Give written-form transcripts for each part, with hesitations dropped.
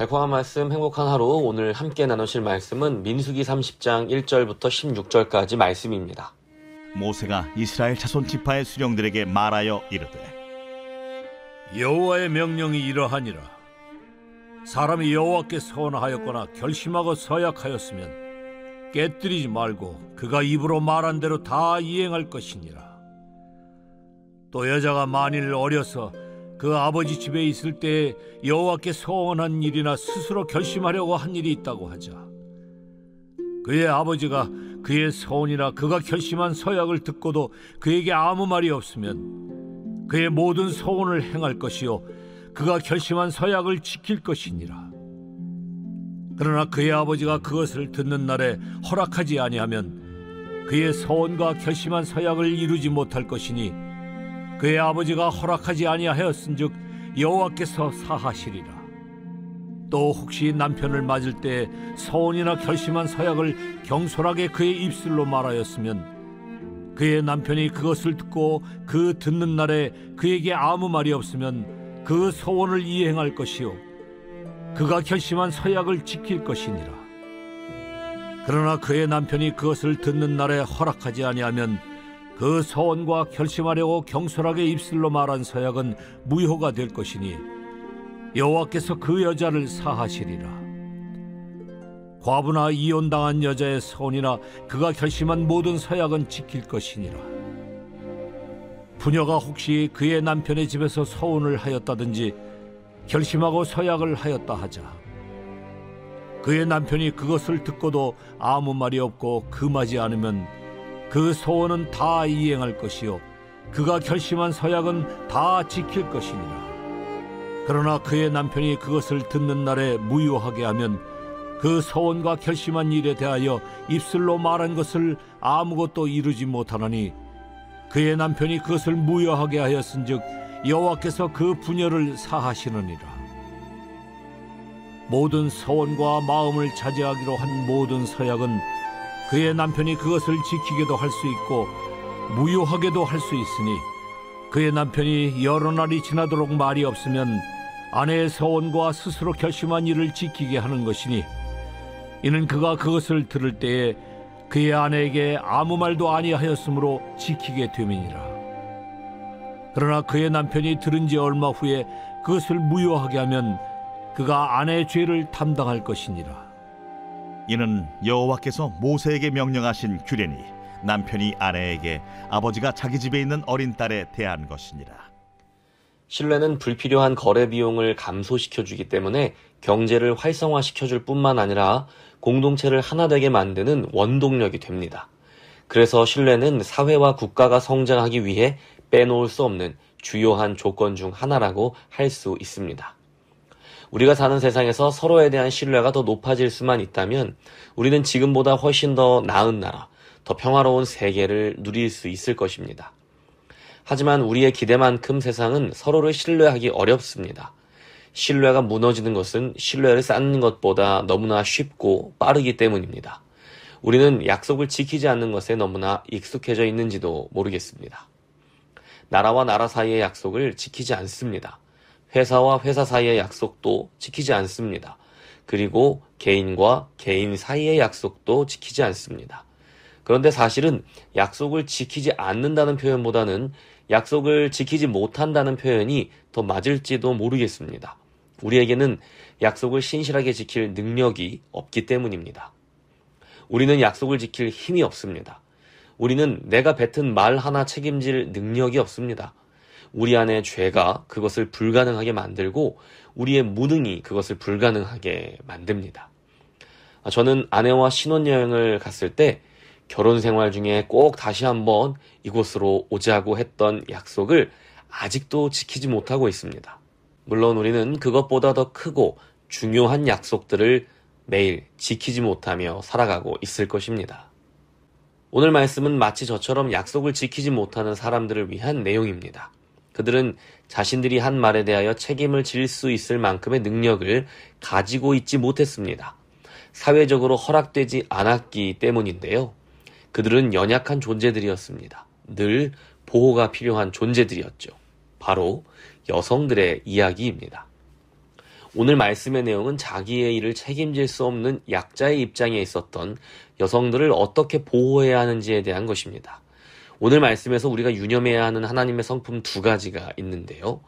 달콤한 말씀, 행복한 하루. 오늘 함께 나누실 말씀은 민수기 30장 1절부터 16절까지 말씀입니다. 모세가 이스라엘 자손 지파의 수령들에게 말하여 이르되 여호와의 명령이 이러하니라. 사람이 여호와께 서원하였거나 결심하고 서약하였으면 깨뜨리지 말고 그가 입으로 말한 대로 다 이행할 것이니라. 또 여자가 만일 어려서 그 아버지 집에 있을 때에 여호와께 서원한 일이나 스스로 결심하려고 한 일이 있다고 하자. 그의 아버지가 그의 서원이나 그가 결심한 서약을 듣고도 그에게 아무 말이 없으면 그의 모든 서원을 행할 것이요 그가 결심한 서약을 지킬 것이니라. 그러나 그의 아버지가 그것을 듣는 날에 허락하지 아니하면 그의 서원과 결심한 서약을 이루지 못할 것이니 그의 아버지가 허락하지 아니하였은즉 여호와께서 사하시리라. 또 혹시 남편을 맞을 때 서원이나 결심한 서약을 경솔하게 그의 입술로 말하였으면 그의 남편이 그것을 듣고 그 듣는 날에 그에게 아무 말이 없으면 그 서원을 이행할 것이요 그가 결심한 서약을 지킬 것이니라. 그러나 그의 남편이 그것을 듣는 날에 허락하지 아니하면 그 서원과 결심하려고 경솔하게 입술로 말한 서약은 무효가 될 것이니 여호와께서 그 여자를 사하시리라. 과부나 이혼당한 여자의 서원이나 그가 결심한 모든 서약은 지킬 것이니라. 부녀가 혹시 그의 남편의 집에서 서원을 하였다든지 결심하고 서약을 하였다 하자. 그의 남편이 그것을 듣고도 아무 말이 없고 금하지 않으면 그 서원은 다 이행할 것이요 그가 결심한 서약은 다 지킬 것이니라. 그러나 그의 남편이 그것을 듣는 날에 무효하게 하면 그 서원과 결심한 일에 대하여 입술로 말한 것을 아무것도 이루지 못하나니 그의 남편이 그것을 무효하게 하였은즉 여호와께서 그 부녀를 사하시느니라. 모든 서원과 마음을 차지하기로 한 모든 서약은 그의 남편이 그것을 지키게도 할 수 있고 무효하게도 할 수 있으니 그의 남편이 여러 날이 지나도록 말이 없으면 아내의 서원과 스스로 결심한 일을 지키게 하는 것이니 이는 그가 그것을 들을 때에 그의 아내에게 아무 말도 아니하였으므로 지키게 됨이니라. 그러나 그의 남편이 들은 지 얼마 후에 그것을 무효하게 하면 그가 아내의 죄를 담당할 것이니라. 이는 여호와께서 모세에게 명령하신 규례니 남편이 아내에게 아버지가 자기 집에 있는 어린 딸에 대한 것이니라. 신뢰는 불필요한 거래 비용을 감소시켜주기 때문에 경제를 활성화시켜줄 뿐만 아니라 공동체를 하나 되게 만드는 원동력이 됩니다. 그래서 신뢰는 사회와 국가가 성장하기 위해 빼놓을 수 없는 주요한 조건 중 하나라고 할 수 있습니다. 우리가 사는 세상에서 서로에 대한 신뢰가 더 높아질 수만 있다면 우리는 지금보다 훨씬 더 나은 나라, 더 평화로운 세계를 누릴 수 있을 것입니다. 하지만 우리의 기대만큼 세상은 서로를 신뢰하기 어렵습니다. 신뢰가 무너지는 것은 신뢰를 쌓는 것보다 너무나 쉽고 빠르기 때문입니다. 우리는 약속을 지키지 않는 것에 너무나 익숙해져 있는지도 모르겠습니다. 나라와 나라 사이의 약속을 지키지 않습니다. 회사와 회사 사이의 약속도 지키지 않습니다. 그리고 개인과 개인 사이의 약속도 지키지 않습니다. 그런데 사실은 약속을 지키지 않는다는 표현보다는 약속을 지키지 못한다는 표현이 더 맞을지도 모르겠습니다. 우리에게는 약속을 신실하게 지킬 능력이 없기 때문입니다. 우리는 약속을 지킬 힘이 없습니다. 우리는 내가 뱉은 말 하나 책임질 능력이 없습니다. 우리 안에 죄가 그것을 불가능하게 만들고 우리의 무능이 그것을 불가능하게 만듭니다. 저는 아내와 신혼여행을 갔을 때 결혼 생활 중에 꼭 다시 한번 이곳으로 오자고 했던 약속을 아직도 지키지 못하고 있습니다. 물론 우리는 그것보다 더 크고 중요한 약속들을 매일 지키지 못하며 살아가고 있을 것입니다. 오늘 말씀은 마치 저처럼 약속을 지키지 못하는 사람들을 위한 내용입니다. 그들은 자신들이 한 말에 대하여 책임을 질 수 있을 만큼의 능력을 가지고 있지 못했습니다. 사회적으로 허락되지 않았기 때문인데요. 그들은 연약한 존재들이었습니다. 늘 보호가 필요한 존재들이었죠. 바로 여성들의 이야기입니다. 오늘 말씀의 내용은 자기의 일을 책임질 수 없는 약자의 입장에 있었던 여성들을 어떻게 보호해야 하는지에 대한 것입니다. 오늘 말씀에서 우리가 유념해야 하는 하나님의 성품 두 가지가 있는데요.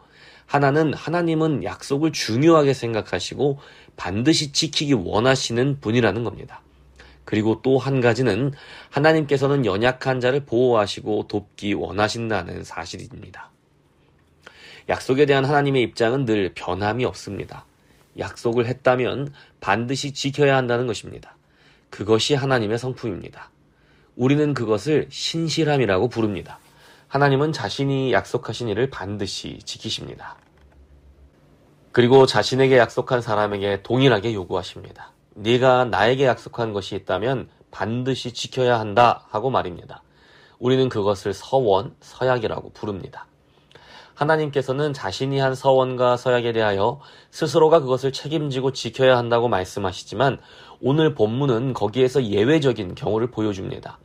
하나는 하나님은 약속을 중요하게 생각하시고 반드시 지키기 원하시는 분이라는 겁니다. 그리고 또 한 가지는 하나님께서는 연약한 자를 보호하시고 돕기 원하신다는 사실입니다. 약속에 대한 하나님의 입장은 늘 변함이 없습니다. 약속을 했다면 반드시 지켜야 한다는 것입니다. 그것이 하나님의 성품입니다. 우리는 그것을 신실함이라고 부릅니다. 하나님은 자신이 약속하신 일을 반드시 지키십니다. 그리고 자신에게 약속한 사람에게 동일하게 요구하십니다. 네가 나에게 약속한 것이 있다면 반드시 지켜야 한다 하고 말입니다. 우리는 그것을 서원, 서약이라고 부릅니다. 하나님께서는 자신이 한 서원과 서약에 대하여 스스로가 그것을 책임지고 지켜야 한다고 말씀하시지만 오늘 본문은 거기에서 예외적인 경우를 보여줍니다.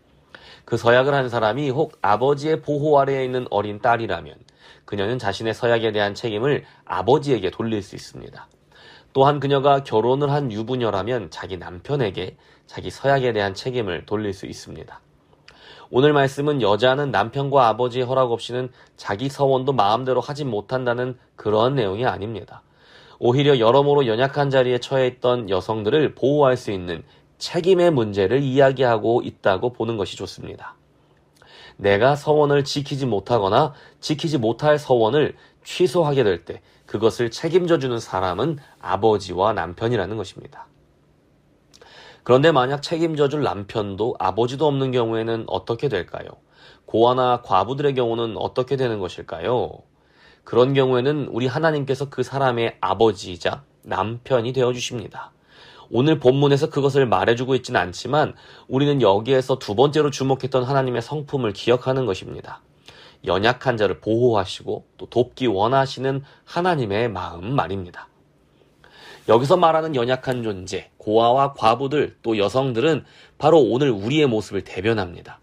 그 서약을 한 사람이 혹 아버지의 보호 아래에 있는 어린 딸이라면 그녀는 자신의 서약에 대한 책임을 아버지에게 돌릴 수 있습니다. 또한 그녀가 결혼을 한 유부녀라면 자기 남편에게 자기 서약에 대한 책임을 돌릴 수 있습니다. 오늘 말씀은 여자는 남편과 아버지의 허락 없이는 자기 서원도 마음대로 하지 못한다는 그런 내용이 아닙니다. 오히려 여러모로 연약한 자리에 처해 있던 여성들을 보호할 수 있는 책임의 문제를 이야기하고 있다고 보는 것이 좋습니다. 내가 서원을 지키지 못하거나 지키지 못할 서원을 취소하게 될 때 그것을 책임져 주는 사람은 아버지와 남편이라는 것입니다. 그런데 만약 책임져 줄 남편도 아버지도 없는 경우에는 어떻게 될까요? 고아나 과부들의 경우는 어떻게 되는 것일까요? 그런 경우에는 우리 하나님께서 그 사람의 아버지이자 남편이 되어주십니다. 오늘 본문에서 그것을 말해주고 있지는 않지만 우리는 여기에서 두 번째로 주목했던 하나님의 성품을 기억하는 것입니다. 연약한 자를 보호하시고 또 돕기 원하시는 하나님의 마음 말입니다. 여기서 말하는 연약한 존재, 고아와 과부들, 또 여성들은 바로 오늘 우리의 모습을 대변합니다.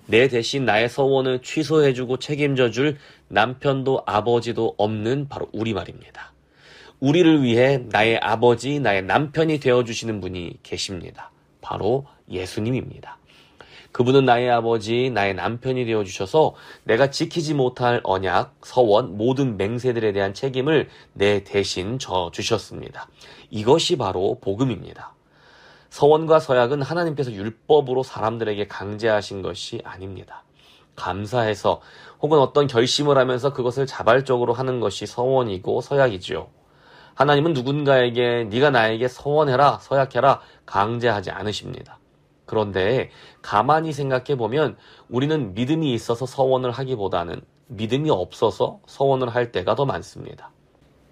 내 대신 나의 서원을 취소해주고 책임져줄 남편도 아버지도 없는 바로 우리 말입니다. 우리를 위해 나의 아버지, 나의 남편이 되어주시는 분이 계십니다. 바로 예수님입니다. 그분은 나의 아버지, 나의 남편이 되어주셔서 내가 지키지 못할 언약, 서원, 모든 맹세들에 대한 책임을 내 대신 져주셨습니다. 이것이 바로 복음입니다. 서원과 서약은 하나님께서 율법으로 사람들에게 강제하신 것이 아닙니다. 감사해서 혹은 어떤 결심을 하면서 그것을 자발적으로 하는 것이 서원이고 서약이지요. 하나님은 누군가에게 네가 나에게 서원해라, 서약해라 강제하지 않으십니다. 그런데 가만히 생각해 보면 우리는 믿음이 있어서 서원을 하기보다는 믿음이 없어서 서원을 할 때가 더 많습니다.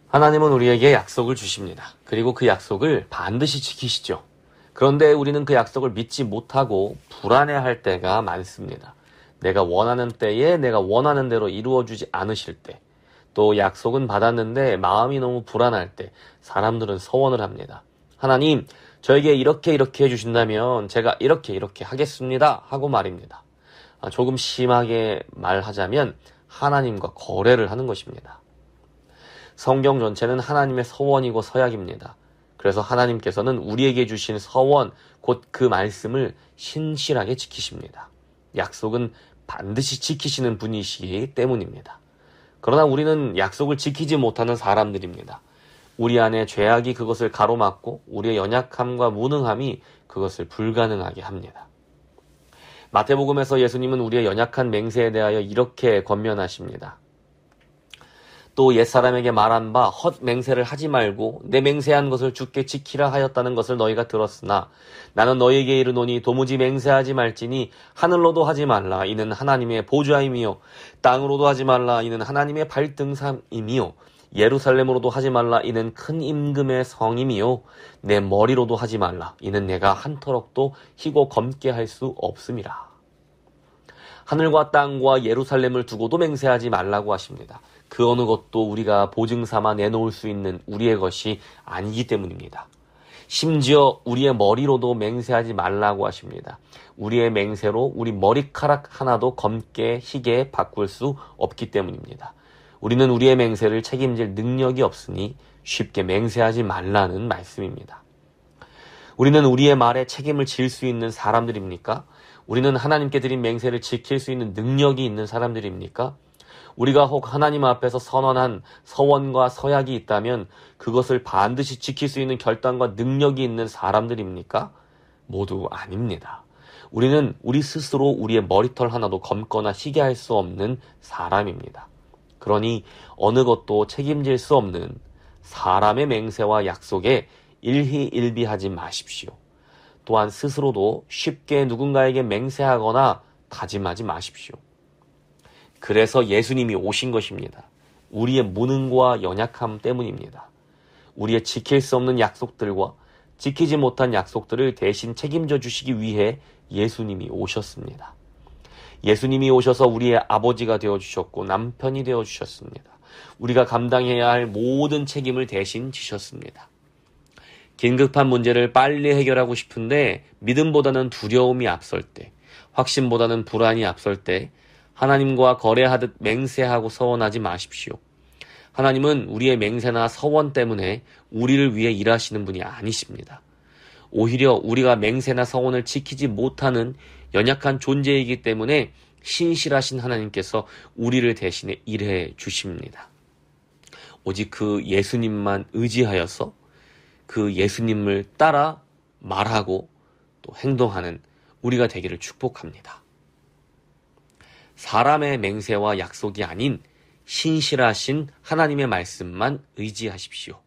하나님은 우리에게 약속을 주십니다. 그리고 그 약속을 반드시 지키시죠. 그런데 우리는 그 약속을 믿지 못하고 불안해할 때가 많습니다. 내가 원하는 때에 내가 원하는 대로 이루어주지 않으실 때, 또 약속은 받았는데 마음이 너무 불안할 때 사람들은 서원을 합니다. 하나님, 저에게 이렇게 해주신다면 제가 이렇게 하겠습니다 하고 말입니다. 조금 심하게 말하자면 하나님과 거래를 하는 것입니다. 성경 전체는 하나님의 서원이고 서약입니다. 그래서 하나님께서는 우리에게 주신 서원, 곧 그 말씀을 신실하게 지키십니다. 약속은 반드시 지키시는 분이시기 때문입니다. 그러나 우리는 약속을 지키지 못하는 사람들입니다. 우리 안에 죄악이 그것을 가로막고 우리의 연약함과 무능함이 그것을 불가능하게 합니다. 마태복음에서 예수님은 우리의 연약한 맹세에 대하여 이렇게 권면하십니다. 또 옛사람에게 말한 바 헛 맹세를 하지 말고 내 맹세한 것을 주께 지키라 하였다는 것을 너희가 들었으나 나는 너희에게 이르노니 도무지 맹세하지 말지니 하늘로도 하지 말라 이는 하나님의 보좌임이요 땅으로도 하지 말라 이는 하나님의 발등삼임이요 예루살렘으로도 하지 말라 이는 큰 임금의 성임이요 내 머리로도 하지 말라 이는 내가 한 터럭도 희고 검게 할 수 없음이라. 하늘과 땅과 예루살렘을 두고도 맹세하지 말라고 하십니다. 그 어느 것도 우리가 보증 삼아 내놓을 수 있는 우리의 것이 아니기 때문입니다. 심지어 우리의 머리로도 맹세하지 말라고 하십니다. 우리의 맹세로 우리 머리카락 하나도 검게 희게 바꿀 수 없기 때문입니다. 우리는 우리의 맹세를 책임질 능력이 없으니 쉽게 맹세하지 말라는 말씀입니다. 우리는 우리의 말에 책임을 질 수 있는 사람들입니까? 우리는 하나님께 드린 맹세를 지킬 수 있는 능력이 있는 사람들입니까? 우리가 혹 하나님 앞에서 선언한 서원과 서약이 있다면 그것을 반드시 지킬 수 있는 결단과 능력이 있는 사람들입니까? 모두 아닙니다. 우리는 우리 스스로 우리의 머리털 하나도 검거나 희게 할 수 없는 사람입니다. 그러니 어느 것도 책임질 수 없는 사람의 맹세와 약속에 일희일비하지 마십시오. 또한 스스로도 쉽게 누군가에게 맹세하거나 다짐하지 마십시오. 그래서 예수님이 오신 것입니다. 우리의 무능과 연약함 때문입니다. 우리의 지킬 수 없는 약속들과 지키지 못한 약속들을 대신 책임져 주시기 위해 예수님이 오셨습니다. 예수님이 오셔서 우리의 아버지가 되어주셨고 남편이 되어주셨습니다. 우리가 감당해야 할 모든 책임을 대신 지셨습니다. 긴급한 문제를 빨리 해결하고 싶은데 믿음보다는 두려움이 앞설 때, 확신보다는 불안이 앞설 때 하나님과 거래하듯 맹세하고 서원하지 마십시오. 하나님은 우리의 맹세나 서원 때문에 우리를 위해 일하시는 분이 아니십니다. 오히려 우리가 맹세나 서원을 지키지 못하는 연약한 존재이기 때문에 신실하신 하나님께서 우리를 대신해 일해 주십니다. 오직 그 예수님만 의지하여서 그 예수님을 따라 말하고 또 행동하는 우리가 되기를 축복합니다. 사람의 맹세와 약속이 아닌 신실하신 하나님의 말씀만 의지하십시오.